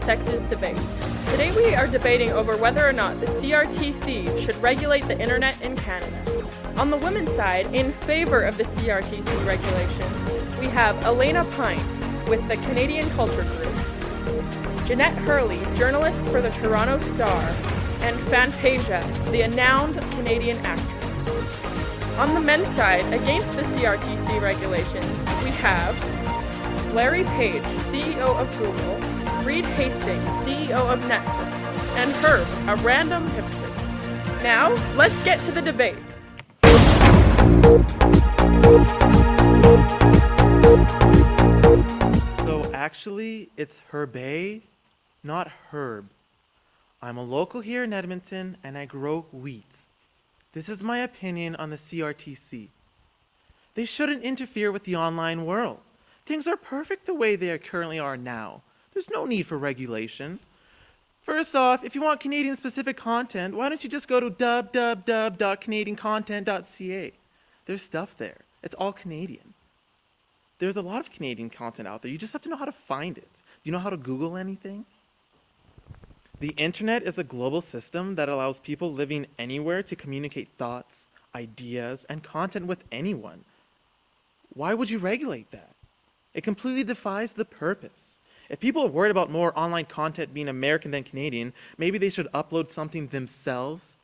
sexes debate. Today we are debating over whether or not the CRTC should regulate the internet in Canada. On the women's side, in favor of the CRTC regulation, we have Elena Pine with the Canadian Culture Group, Jeanette Hurley, journalist for the Toronto Star, and Fantasia, the renowned Canadian actress. On the men's side, against the CRTC regulations, we have Larry Page, CEO of Google, Reed Hastings, CEO of Netflix, and Herb, a random hipster. Now, let's get to the debate. So actually, it's Herbe, not Herb. I'm a local here in Edmonton, and I grow wheat. This is my opinion on the CRTC. They shouldn't interfere with the online world. Things are perfect the way they currently are now. There's no need for regulation. First off, if you want Canadian-specific content, why don't you just go to www.canadiancontent.ca? There's stuff there. It's all Canadian. There's a lot of Canadian content out there. You just have to know how to find it. Do you know how to Google anything? The internet is a global system that allows people living anywhere to communicate thoughts, ideas, and content with anyone. Why would you regulate that? It completely defies the purpose. If people are worried about more online content being American than Canadian, maybe they should upload something themselves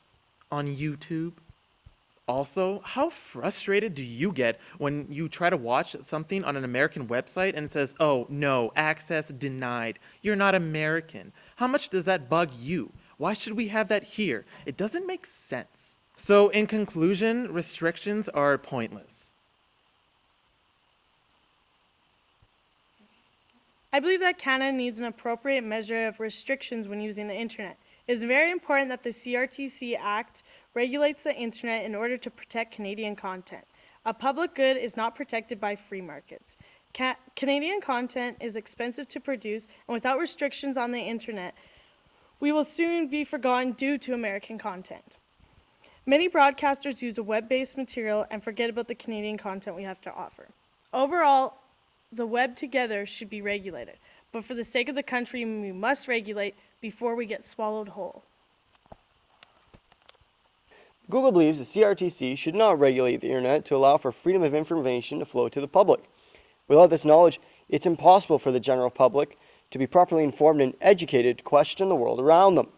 on YouTube. Also, how frustrated do you get when you try to watch something on an American website and it says, "Oh, no, access denied. You're not American." How much does that bug you? Why should we have that here? It doesn't make sense. So in conclusion, restrictions are pointless. I believe that Canada needs an appropriate measure of restrictions when using the internet. It is very important that the CRTC Act regulates the internet in order to protect Canadian content. A public good is not protected by free markets. Canadian content is expensive to produce, and without restrictions on the internet, we will soon be forgotten due to American content. Many broadcasters use a web-based material and forget about the Canadian content we have to offer. Overall, the web together should be regulated, but for the sake of the country, we must regulate before we get swallowed whole. Google believes the CRTC should not regulate the internet to allow for freedom of information to flow to the public. Without this knowledge, it's impossible for the general public to be properly informed and educated to question the world around them.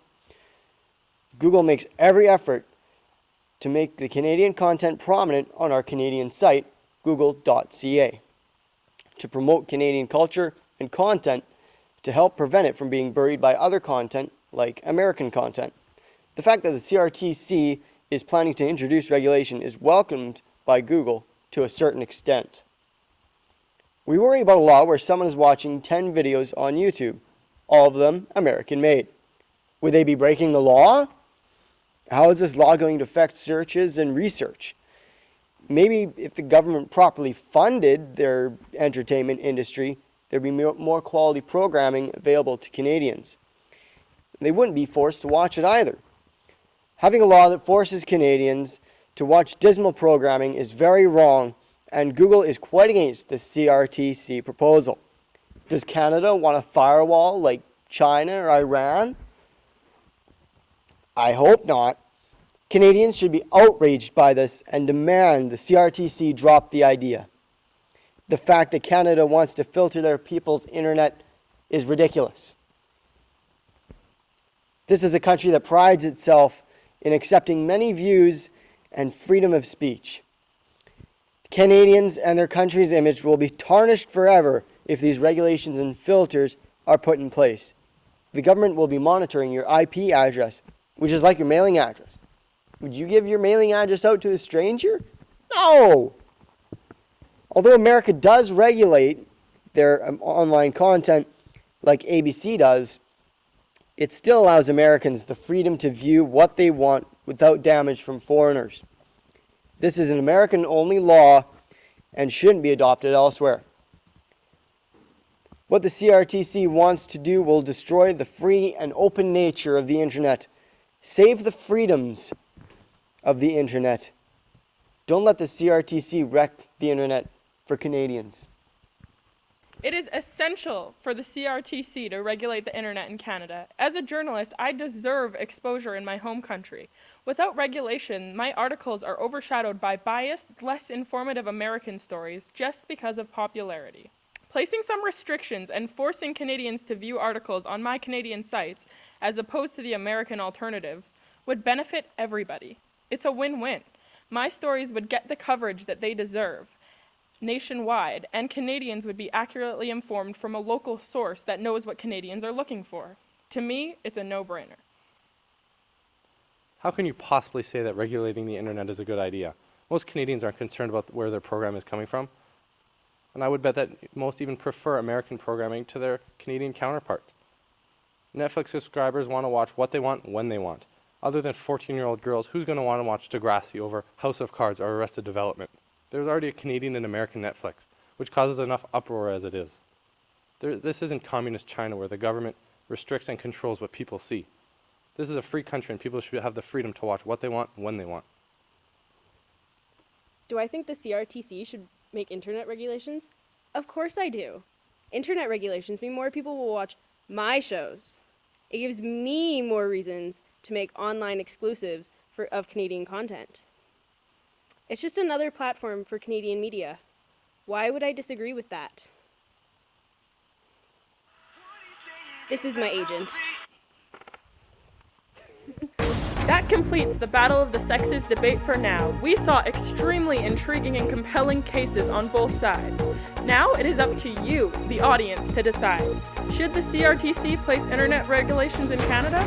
Google makes every effort to make the Canadian content prominent on our Canadian site, google.ca, to promote Canadian culture and content to help prevent it from being buried by other content like American content. The fact that the CRTC is planning to introduce regulation is welcomed by Google to a certain extent. We worry about a law where someone is watching 10 videos on YouTube, all of them American-made. Would they be breaking the law? How is this law going to affect searches and research? Maybe if the government properly funded their entertainment industry, there'd be more quality programming available to Canadians. They wouldn't be forced to watch it either. Having a law that forces Canadians to watch dismal programming is very wrong, and Google is quite against the CRTC proposal. Does Canada want a firewall like China or Iran? I hope not. Canadians should be outraged by this and demand the CRTC drop the idea. The fact that Canada wants to filter their people's internet is ridiculous. This is a country that prides itself in accepting many views and freedom of speech. Canadians and their country's image will be tarnished forever if these regulations and filters are put in place. The government will be monitoring your IP address, which is like your mailing address. Would you give your mailing address out to a stranger? No! Although America does regulate their online content like ABC does, it still allows Americans the freedom to view what they want without damage from foreigners. This is an American-only law and shouldn't be adopted elsewhere. What the CRTC wants to do will destroy the free and open nature of the internet. Save the freedoms of the internet. Don't let the CRTC wreck the internet for Canadians. It is essential for the CRTC to regulate the internet in Canada. As a journalist, I deserve exposure in my home country. Without regulation, my articles are overshadowed by biased, less informative American stories just because of popularity. Placing some restrictions and forcing Canadians to view articles on my Canadian sites, as opposed to the American alternatives, would benefit everybody. It's a win-win. My stories would get the coverage that they deserve nationwide, and Canadians would be accurately informed from a local source that knows what Canadians are looking for. To me, it's a no-brainer. How can you possibly say that regulating the internet is a good idea? Most Canadians aren't concerned about where their program is coming from, and I would bet that most even prefer American programming to their Canadian counterparts. Netflix subscribers want to watch what they want when they want. Other than 14-year-old girls, who's going to want to watch Degrassi over House of Cards or Arrested Development? There's already a Canadian and American Netflix, which causes enough uproar as it is. This isn't communist China where the government restricts and controls what people see. This is a free country and people should have the freedom to watch what they want when they want. Do I think the CRTC should make internet regulations? Of course I do. Internet regulations mean more people will watch my shows. It gives me more reasons to make online exclusives of Canadian content. It's just another platform for Canadian media. Why would I disagree with that? This is my agent. That completes the Battle of the Sexes debate for now. We saw extremely intriguing and compelling cases on both sides. Now it is up to you, the audience, to decide. Should the CRTC place internet regulations in Canada?